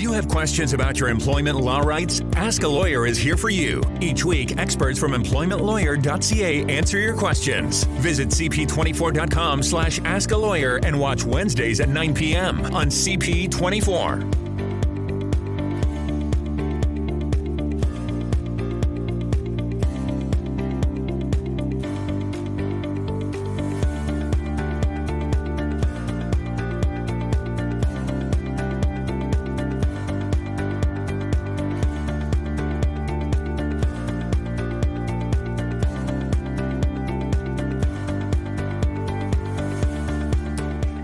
Do you have questions about your employment law rights? Ask a Lawyer is here for you. Each week, experts from EmploymentLawyer.ca answer your questions. Visit cp24.com/askalawyer and watch Wednesdays at 9 p.m. on CP24.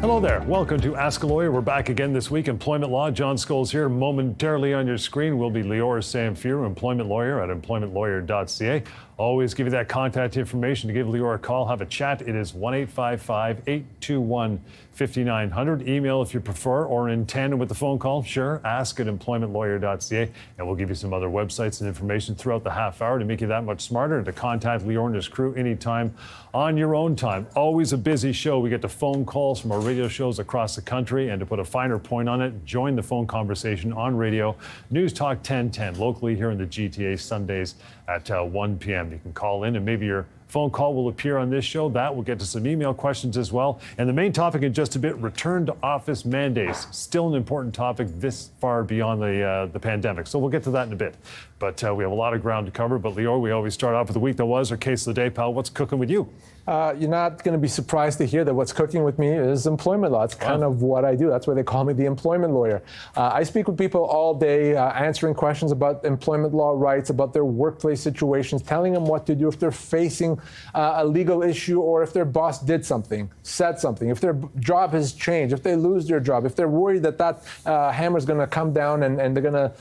Hello there. Welcome to Ask a Lawyer. We're back again this week. Employment Law. John Scholes here. Momentarily on your screen will be Lior Samfiru, Employment Lawyer at EmploymentLawyer.ca. Always give you that contact information to give Lior a call. Have a chat. It is 1-855-821-5900. Email if you prefer, or in tandem with the phone call, sure, ask at EmploymentLawyer.ca, and we'll give you some other websites and information throughout the half hour to make you that much smarter, and to contact Lior and his crew anytime on your own time. Always a busy show. We get the phone calls from our radio shows across the country, and to put a finer point on it, join the phone conversation on radio. News Talk 1010, locally here in the GTA, Sundays at 1 p.m. You can call in, and maybe your phone call will appear on this show. That we'll get to some email questions as well. And the main topic in just a bit, return to office mandates. Still an important topic this far beyond the pandemic. So we'll get to that in a bit. But we have a lot of ground to cover. But Lior, we always start off with the week that was, or case of the day. Pal, what's cooking with you? You're not going to be surprised to hear that what's cooking with me is employment law. It's kind of what I do. That's why they call me the employment lawyer. I speak with people all day, answering questions about employment law rights, about their workplace situations, telling them what to do if they're facing a legal issue, or if their boss did something, said something, if their job has changed, if they lose their job, if they're worried that hammer is going to come down and they're going to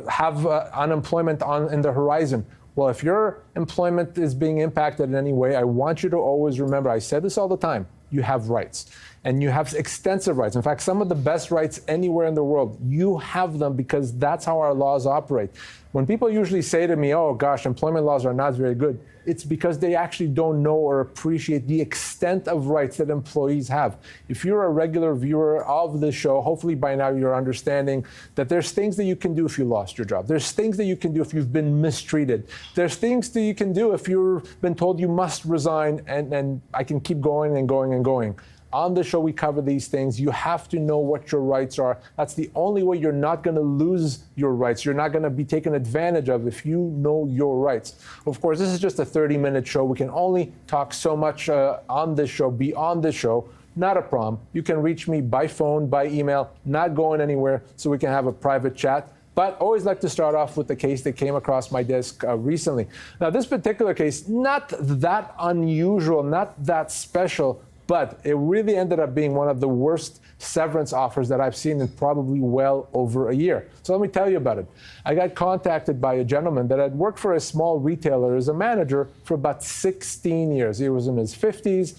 have unemployment in the horizon. Well, if your employment is being impacted in any way, I want you to always remember, I said this all the time, you have rights. And you have extensive rights. In fact, some of the best rights anywhere in the world. You have them because that's how our laws operate. When people usually say to me, oh gosh, employment laws are not very good, it's because they actually don't know or appreciate the extent of rights that employees have. If you're a regular viewer of the show, hopefully by now you're understanding that there's things that you can do if you lost your job. There's things that you can do if you've been mistreated. There's things that you can do if you've been told you must resign, and I can keep going and going and going. On the show, we cover these things. You have to know what your rights are. That's the only way you're not going to lose your rights. You're not going to be taken advantage of if you know your rights. Of course, this is just a 30-minute show. We can only talk so much on this show, beyond this show. Not a problem. You can reach me by phone, by email, not going anywhere, so we can have a private chat. But always like to start off with the case that came across my desk recently. Now, this particular case, not that unusual, not that special, but it really ended up being one of the worst severance offers that I've seen in probably well over a year. So let me tell you about it. I got contacted by a gentleman that had worked for a small retailer as a manager for about 16 years. He was in his 50s,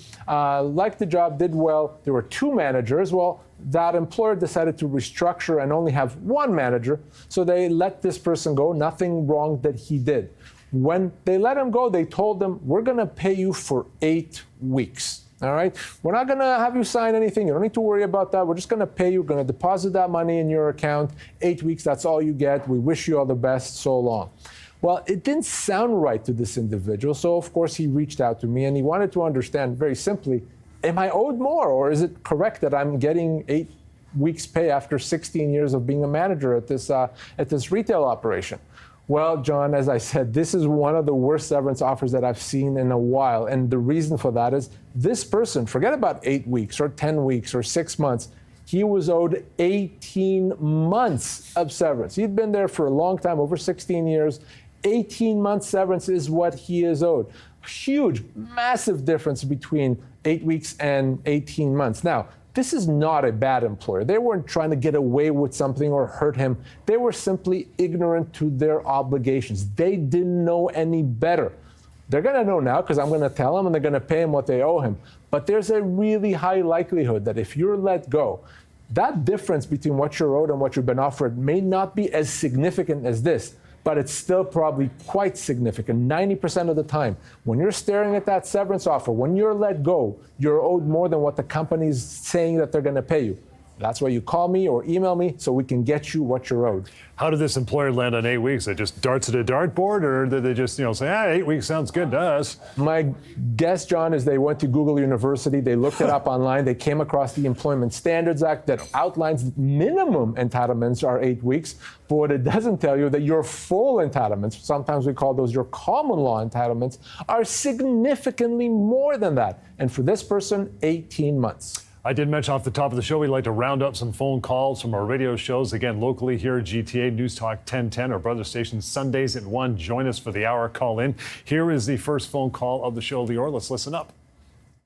liked the job, did well. There were two managers. Well, that employer decided to restructure and only have one manager. So they let this person go. Nothing wrong that he did. When they let him go, they told him, we're going to pay you for 8 weeks. All right, we're not going to have you sign anything. You don't need to worry about that. We're just going to pay you. We're going to deposit that money in your account. 8 weeks, that's all you get. We wish you all the best. So long. Well, it didn't sound right to this individual. So, of course, he reached out to me and he wanted to understand very simply, am I owed more, or is it correct that I'm getting 8 weeks pay after 16 years of being a manager at this retail operation? Well, John, as I said, this is one of the worst severance offers that I've seen in a while. And the reason for that is this person, forget about 8 weeks or 10 weeks or 6 months. He was owed 18 months of severance. He'd been there for a long time, over 16 years. 18 months severance is what he is owed. Huge, massive difference between 8 weeks and 18 months. Now, this is not a bad employer. They weren't trying to get away with something or hurt him. They were simply ignorant to their obligations. They didn't know any better. They're going to know now because I'm going to tell them and they're going to pay him what they owe him. But there's a really high likelihood that if you're let go, that difference between what you're owed and what you've been offered may not be as significant as this, but it's still probably quite significant. 90% of the time, when you're staring at that severance offer, when you're let go, you're owed more than what the company's saying that they're going to pay you. That's why you call me or email me so we can get you what you're owed. How did this employer land on 8 weeks? They just darts at a dartboard, or did they just, say, 8 weeks sounds good to us? My guess, John, is they went to Google University, they looked it up online, they came across the Employment Standards Act that outlines minimum entitlements are 8 weeks, but what it doesn't tell you that your full entitlements, sometimes we call those your common law entitlements, are significantly more than that. And for this person, 18 months. I did mention off the top of the show, we'd like to round up some phone calls from our radio shows. Again, locally here at GTA, News Talk 1010, our brother station, Sundays at 1. Join us for the hour. Call in. Here is the first phone call of the show, Lior. Let's listen up.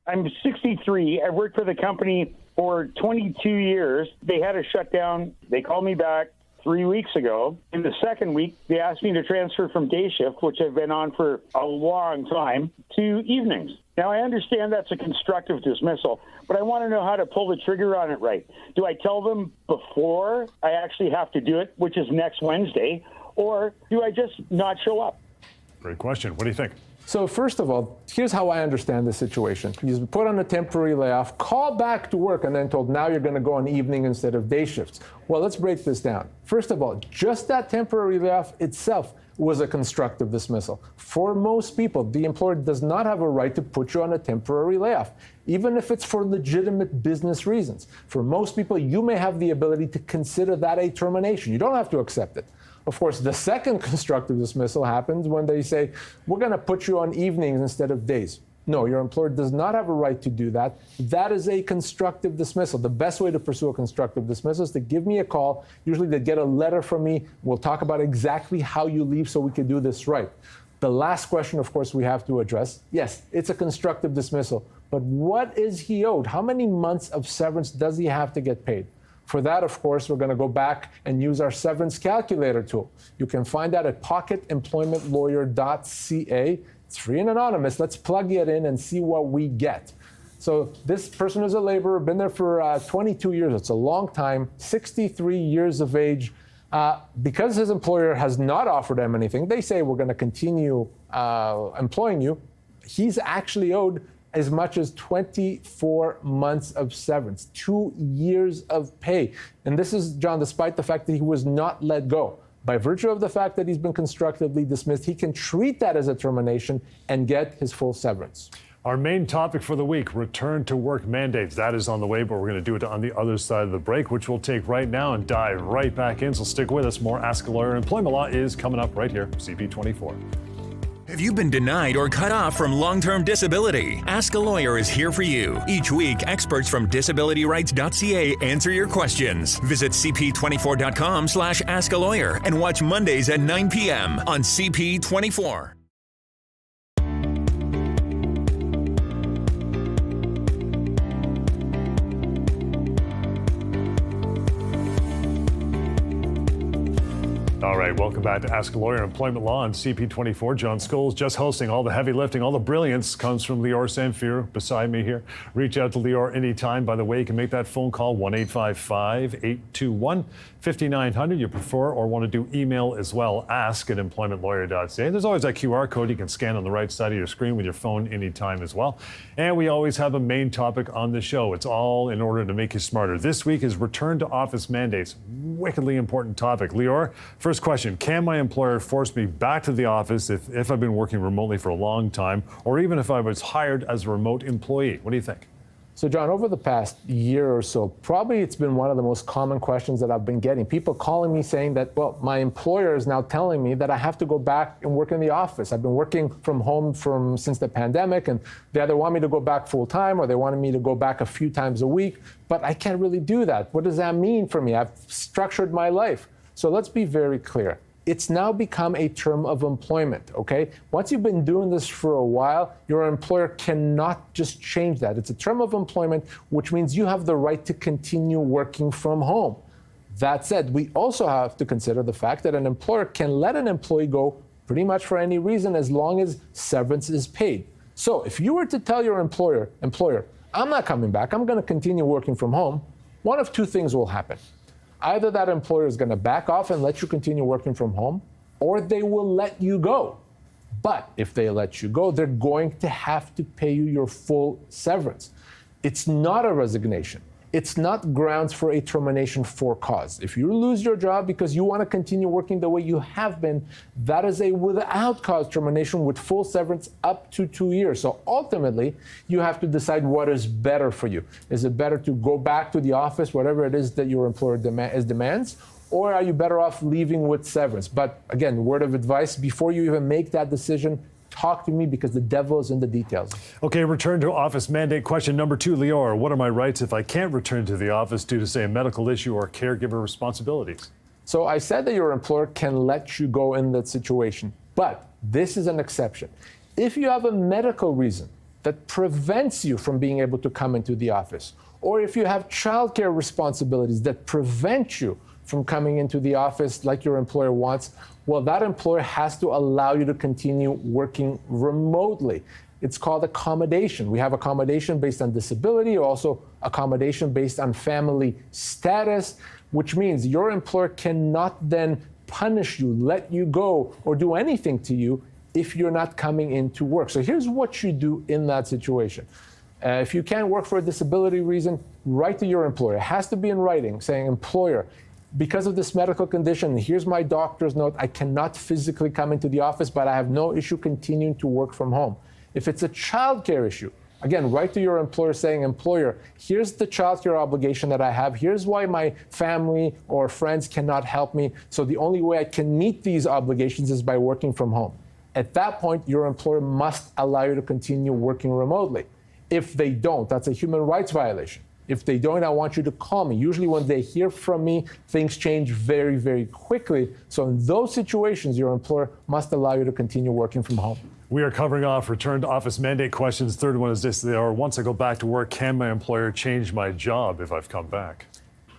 I'm 63. I've worked for the company for 22 years. They had a shutdown. They called me back 3 weeks ago. In the second week, they asked me to transfer from day shift, which I've been on for a long time, to evenings. Now, I understand that's a constructive dismissal, but I want to know how to pull the trigger on it right. Do I tell them before I actually have to do it, which is next Wednesday, or do I just not show up? Great question. What do you think? So first of all, here's how I understand the situation. He's been put on a temporary layoff, called back to work, and then told now you're going to go on evening instead of day shifts. Well, let's break this down. First of all, just that temporary layoff itself was a constructive dismissal. For most people, the employer does not have a right to put you on a temporary layoff, even if it's for legitimate business reasons. For most people, you may have the ability to consider that a termination. You don't have to accept it. Of course, the second constructive dismissal happens when they say, we're going to put you on evenings instead of days. No, your employer does not have a right to do that. That is a constructive dismissal. The best way to pursue a constructive dismissal is to give me a call. Usually they get a letter from me. We'll talk about exactly how you leave so we can do this right. The last question, of course, we have to address. Yes, it's a constructive dismissal, but what is he owed? How many months of severance does he have to get paid? For that, of course, we're going to go back and use our severance calculator tool. You can find that at EmploymentLawyer.ca. It's free and anonymous. Let's plug it in and see what we get. So this person is a laborer, been there for 22 years. It's a long time, 63 years of age. Because his employer has not offered him anything, they say we're going to continue employing you. He's actually owed as much as 24 months of severance, 2 years of pay. And this is, John, despite the fact that he was not let go. By virtue of the fact that he's been constructively dismissed, he can treat that as a termination and get his full severance. Our main topic for the week, return to work mandates. That is on the way, but we're going to do it on the other side of the break, which we'll take right now and dive right back in. So stick with us. More Ask a Lawyer. Employment Law is coming up right here, CP24. Have you been denied or cut off from long-term disability? Ask a Lawyer is here for you. Each week, experts from DisabilityRights.ca answer your questions. Visit cp24.com/askalawyer and watch Mondays at 9 p.m. on CP24. All right, welcome back to Ask a Lawyer, Employment Law on CP24. John Scholes just hosting. All the heavy lifting, all the brilliance comes from Lior Samfiru beside me here. Reach out to Lior anytime. By the way, you can make that phone call, 1-855-821-5900. You prefer or want to do email as well, ask@EmploymentLawyer.ca. There's always that QR code you can scan on the right side of your screen with your phone anytime as well. And we always have a main topic on the show. It's all in order to make you smarter. This week is return to office mandates. Wickedly important topic. Lior, first question, can my employer force me back to the office if I've been working remotely for a long time, or even if I was hired as a remote employee? What do you think? So, John, over the past year or so, probably it's been one of the most common questions that I've been getting. People calling me saying that, well, my employer is now telling me that I have to go back and work in the office. I've been working from home since the pandemic, and they either want me to go back full time or they wanted me to go back a few times a week, but I can't really do that. What does that mean for me? I've structured my life. So let's be very clear. It's now become a term of employment, okay? Once you've been doing this for a while, your employer cannot just change that. It's a term of employment, which means you have the right to continue working from home. That said, we also have to consider the fact that an employer can let an employee go pretty much for any reason as long as severance is paid. So if you were to tell your employer, I'm not coming back, I'm gonna continue working from home, one of two things will happen. Either that employer is going to back off and let you continue working from home, or they will let you go. But if they let you go, they're going to have to pay you your full severance. It's not a resignation. It's not grounds for a termination for cause. If you lose your job because you want to continue working the way you have been, that is a without cause termination with full severance up to 2 years. So ultimately, you have to decide what is better for you. Is it better to go back to the office, whatever it is that your employer demands, or are you better off leaving with severance? But again, word of advice, before you even make that decision, talk to me because the devil is in the details. Okay, return to office mandate question number 2, Lior. What are my rights if I can't return to the office due to, say, a medical issue or caregiver responsibilities? So I said that your employer can let you go in that situation, but this is an exception. If you have a medical reason that prevents you from being able to come into the office, or if you have childcare responsibilities that prevent you from coming into the office like your employer wants, well, that employer has to allow you to continue working remotely. It's called accommodation. We have accommodation based on disability, also accommodation based on family status, which means your employer cannot then punish you, let you go, or do anything to you if you're not coming into work. So here's what you do in that situation. If you can't work for a disability reason, write to your employer. It has to be in writing, saying, employer, because of this medical condition, here's my doctor's note. I cannot physically come into the office, but I have no issue continuing to work from home. If it's a childcare issue, again, write to your employer saying, employer, here's the childcare obligation that I have. Here's why my family or friends cannot help me. So the only way I can meet these obligations is by working from home. At that point, your employer must allow you to continue working remotely. If they don't, that's a human rights violation. If they don't, I want you to call me. Usually when they hear from me, things change very, very quickly. So in those situations, your employer must allow you to continue working from home. We are covering off return to office mandate questions. Third one is this, once I go back to work, can my employer change my job if I've come back?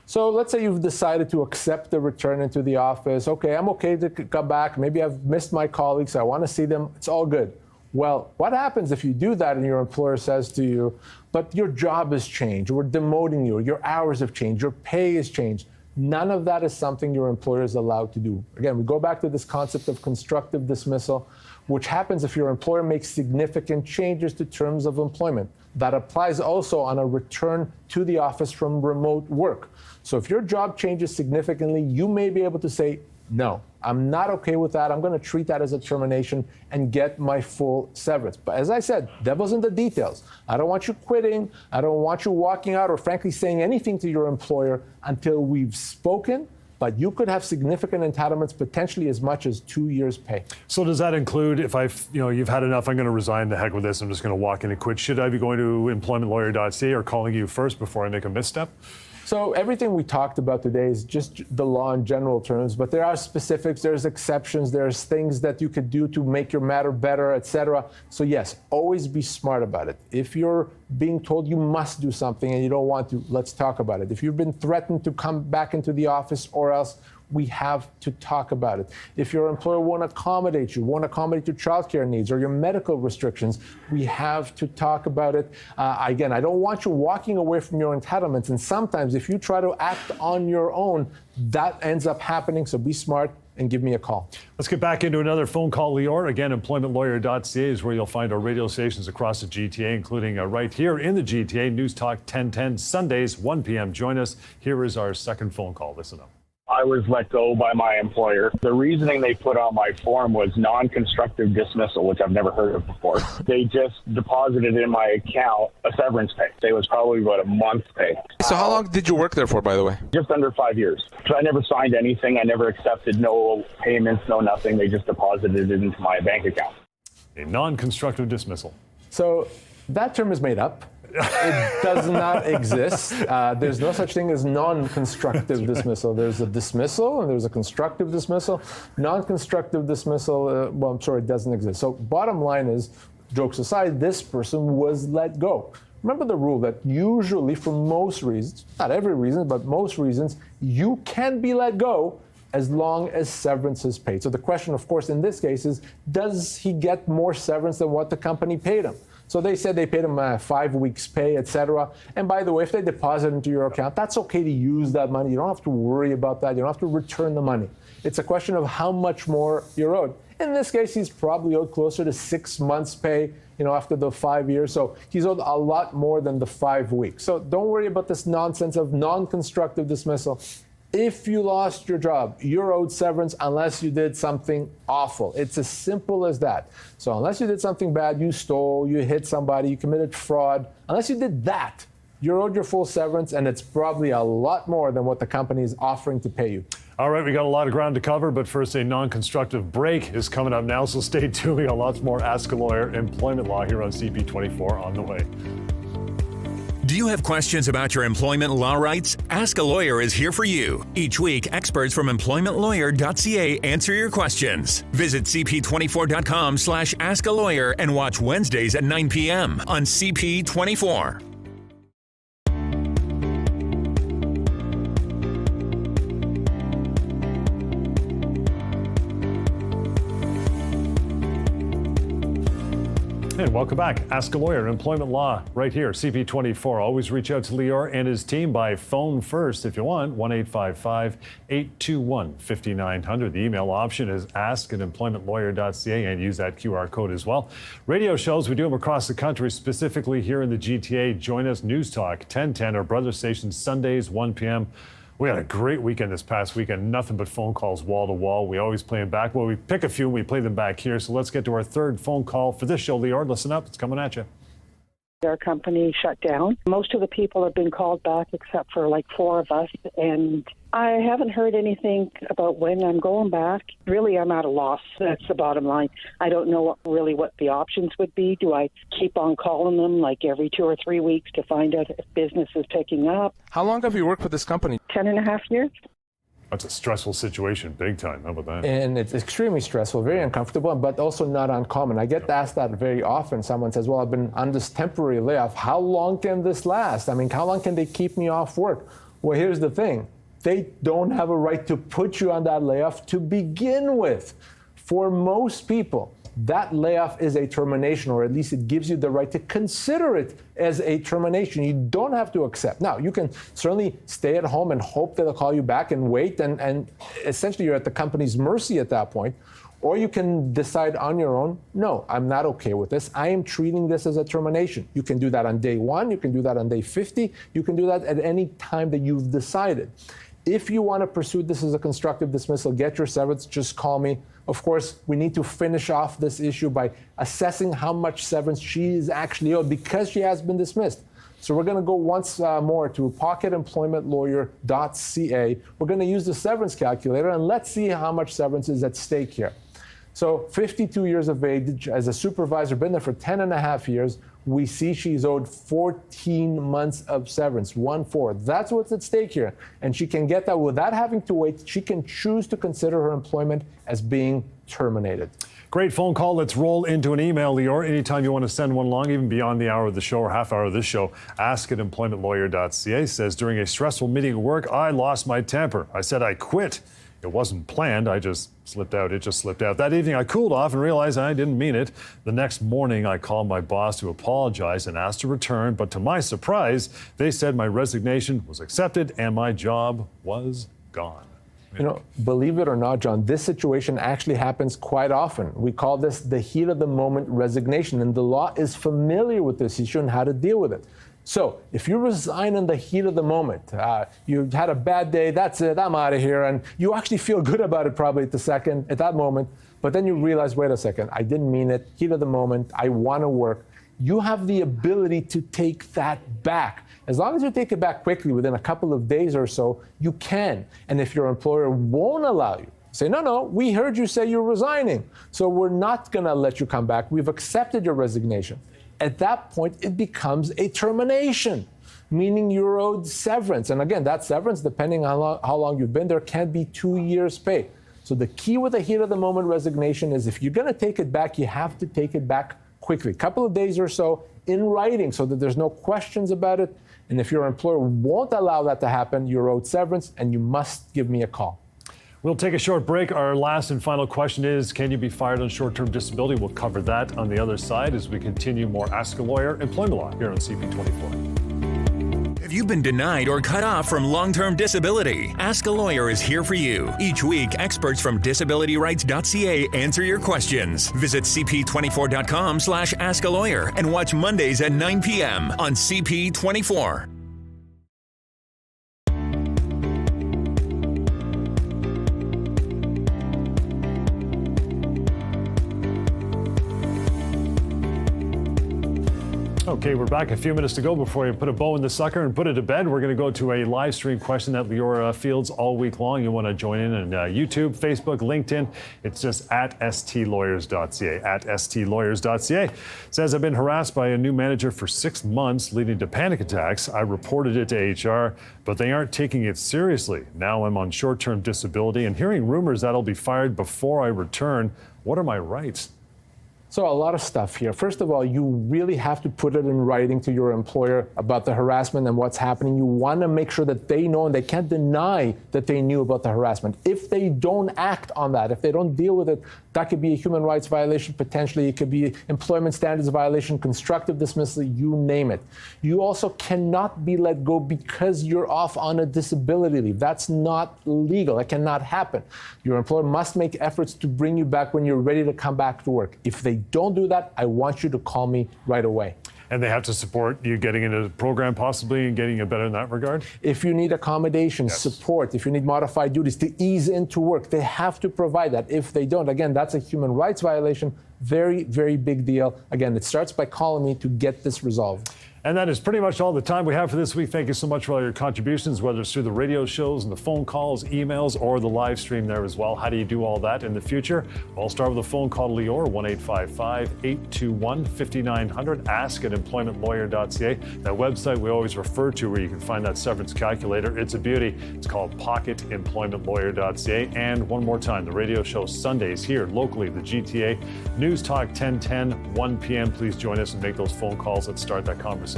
So let's say you've decided to accept the return into the office. Okay, I'm okay to come back. Maybe I've missed my colleagues. I want to see them. It's all good. Well, what happens if you do that and your employer says to you, but your job has changed, we're demoting you, your hours have changed, your pay has changed? None of that is something your employer is allowed to do. Again, we go back to this concept of constructive dismissal, which happens if your employer makes significant changes to terms of employment. That applies also on a return to the office from remote work. So if your job changes significantly, you may be able to say, no, I'm not okay with that. I'm going to treat that as a termination and get my full severance. But as I said, devil's in the details. I don't want you quitting. I don't want you walking out or frankly saying anything to your employer until we've spoken. But you could have significant entitlements, potentially as much as 2 years' pay. So does that include if you've had enough, I'm going to resign, the heck with this, I'm just going to walk in and quit? Should I be going to EmploymentLawyer.ca or calling you first before I make a misstep? So everything we talked about today is just the law in general terms, but there are specifics, there's exceptions, there's things that you could do to make your matter better, etc. So yes, always be smart about it. If you're being told you must do something and you don't want to, let's talk about it. If you've been threatened to come back into the office or else, we have to talk about it. If your employer won't accommodate your childcare needs or your medical restrictions, we have to talk about it. Again, I don't want you walking away from your entitlements. And sometimes if you try to act on your own, that ends up happening. So be smart and give me a call. Let's get back into another phone call, Lior. Again, EmploymentLawyer.ca is where you'll find our radio stations across the GTA, including right here in the GTA, News Talk 1010, Sundays, 1 p.m. Join us. Here is our second phone call. Listen up. I was let go by my employer. The reasoning they put on my form was non-constructive dismissal, which I've never heard of before. They just deposited in my account a severance pay. It was probably about a month's pay. So how long did you work there for, by the way? Just under 5 years. So I never signed anything. I never accepted no payments, no nothing. They just deposited it into my bank account. A non-constructive dismissal. So that term is made up. It does not exist. There's no such thing as non-constructive dismissal. There's a dismissal and there's a constructive dismissal. Non-constructive dismissal, it doesn't exist. So bottom line is, jokes aside, this person was let go. Remember the rule that usually for most reasons, not every reason, but most reasons, you can be let go as long as severance is paid. So the question, of course, in this case is, does he get more severance than what the company paid him? So they said they paid them 5 weeks pay, etc. And by the way, if they deposit into your account, that's okay to use that money. You don't have to worry about that. You don't have to return the money. It's a question of how much more you're owed. In this case, he's probably owed closer to 6 months pay, after the 5 years. So he's owed a lot more than the 5 weeks. So don't worry about this nonsense of non-constructive dismissal. If you lost your job, you're owed severance unless you did something awful. It's as simple as that. So unless you did something bad, you stole, you hit somebody, you committed fraud, unless you did that, you're owed your full severance, and it's probably a lot more than what the company is offering to pay you. All right, we got a lot of ground to cover, but first, a non-constructive break is coming up now, so stay tuned. We got lots more Ask a Lawyer Employment Law here on CP24 on the way. Do you have questions about your employment law rights? Ask a Lawyer is here for you. Each week, experts from EmploymentLawyer.ca answer your questions. Visit cp24.com/askalawyer and watch Wednesdays at 9 p.m. on CP24. And welcome back. Ask a Lawyer, Employment Law, right here, CP24. Always reach out to Lior and his team by phone first if you want, 1-855-821-5900. The email option is ask@employmentlawyer.ca, and use that QR code as well. Radio shows, we do them across the country, specifically here in the GTA. Join us, News Talk, 1010, our brother station, Sundays, 1 p.m. We had a great weekend this past weekend. Nothing but phone calls wall to wall. We always play them back. Well, we pick a few and we play them back here. So let's get to our third phone call for this show. Lior, listen up. It's coming at you. Our company shut down. Most of the people have been called back except for like 4 of us. And I haven't heard anything about when I'm going back. Really, I'm at a loss. That's the bottom line. I don't know what the options would be. Do I keep on calling them like every 2 or 3 weeks to find out if business is picking up? How long have you worked for this company? 10.5 years. That's a stressful situation, big time. How about that? And it's extremely stressful, very uncomfortable, but also not uncommon. I get asked that very often. Someone says, well, I've been on this temporary layoff. How long can this last? I mean, how long can they keep me off work? Well, here's the thing. They don't have a right to put you on that layoff to begin with. For most people, that layoff is a termination, or at least it gives you the right to consider it as a termination. You don't have to accept. Now, you can certainly stay at home and hope that they'll call you back and wait, and essentially you're at the company's mercy at that point. Or you can decide on your own, no, I'm not okay with this. I am treating this as a termination. You can do that on day 1. You can do that on day 50. You can do that at any time that you've decided. If you want to pursue this as a constructive dismissal, get your severance, just call me. Of course, we need to finish off this issue by assessing how much severance she is actually owed because she has been dismissed. So we're going to go once more to pocketemploymentlawyer.ca. We're going to use the severance calculator, and let's see how much severance is at stake here. So 52 years of age, as a supervisor, been there for 10.5 years. We see she's owed 14 months of severance, 1-4. That's what's at stake here. And she can get that without having to wait. She can choose to consider her employment as being terminated. Great phone call. Let's roll into an email, Lior. Anytime you want to send one along, even beyond the hour of the show or half hour of this show, ask@employmentlawyer.ca. Says, during a stressful meeting at work, I lost my temper. I said I quit. It wasn't planned. I just slipped out. It just slipped out. That evening, I cooled off and realized I didn't mean it. The next morning, I called my boss to apologize and asked to return. But to my surprise, they said my resignation was accepted and my job was gone. Believe it or not, John, this situation actually happens quite often. We call this the heat of the moment resignation, and the law is familiar with this issue and how to deal with it. So if you resign in the heat of the moment, you had a bad day, that's it, I'm out of here, and you actually feel good about it probably at that moment, but then you realize, wait a second, I didn't mean it, heat of the moment, I want to work. You have the ability to take that back. As long as you take it back quickly, within a couple of days or so, you can. And if your employer won't allow you, say, no, we heard you say you're resigning, so we're not going to let you come back. We've accepted your resignation. At that point, it becomes a termination, meaning you're owed severance. And again, that severance, depending on how long you've been there, can be 2 years' pay. So the key with the heat of the moment resignation is if you're going to take it back, you have to take it back quickly, a couple of days or so in writing so that there's no questions about it. And if your employer won't allow that to happen, you're owed severance and you must give me a call. We'll take a short break. Our last and final question is, can you be fired on short-term disability? We'll cover that on the other side as we continue more Ask a Lawyer Employment Law here on CP24. Have you been denied or cut off from long-term disability? Ask a Lawyer is here for you. Each week, experts from DisabilityRights.ca answer your questions. Visit cp24.com/askalawyer and watch Mondays at 9 p.m. on CP24. Okay, we're back. A few minutes to go before you put a bow in the sucker and put it to bed. We're going to go to a live stream question that Lior fields all week long. You want to join in on YouTube, Facebook, LinkedIn. It's just at stlawyers.ca, at stlawyers.ca. Says, I've been harassed by a new manager for 6 months, leading to panic attacks. I reported it to HR, but they aren't taking it seriously. Now I'm on short-term disability and hearing rumors that I'll be fired before I return. What are my rights? So a lot of stuff here. First of all, you really have to put it in writing to your employer about the harassment and what's happening. You want to make sure that they know and they can't deny that they knew about the harassment. If they don't act on that, if they don't deal with it, that could be a human rights violation, potentially. It could be employment standards violation, constructive dismissal, you name it. You also cannot be let go because you're off on a disability leave. That's not legal. That cannot happen. Your employer must make efforts to bring you back when you're ready to come back to work. If they don't do that, I want you to call me right away. And they have to support you getting into the program possibly and getting it better in that regard? If you need accommodations, Yes. support, if you need modified duties to ease into work, they have to provide that. If they don't, again, that's a human rights violation. Very, very big deal. Again, it starts by calling me to get this resolved. And that is pretty much all the time we have for this week. Thank you so much for all your contributions, whether it's through the radio shows and the phone calls, emails, or the live stream there as well. How do you do all that in the future? I'll start with a phone call to Lior, 1-855-821-5900, ask@employmentlawyer.ca. That website we always refer to where you can find that severance calculator. It's a beauty. It's called pocketemploymentlawyer.ca. And one more time, the radio show Sundays here locally, the GTA, News Talk 1010, 1 p.m. Please join us and make those phone calls. Let's start that conversation.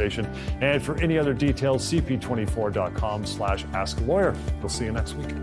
And for any other details, cp24.com/askalawyer. We'll see you next week.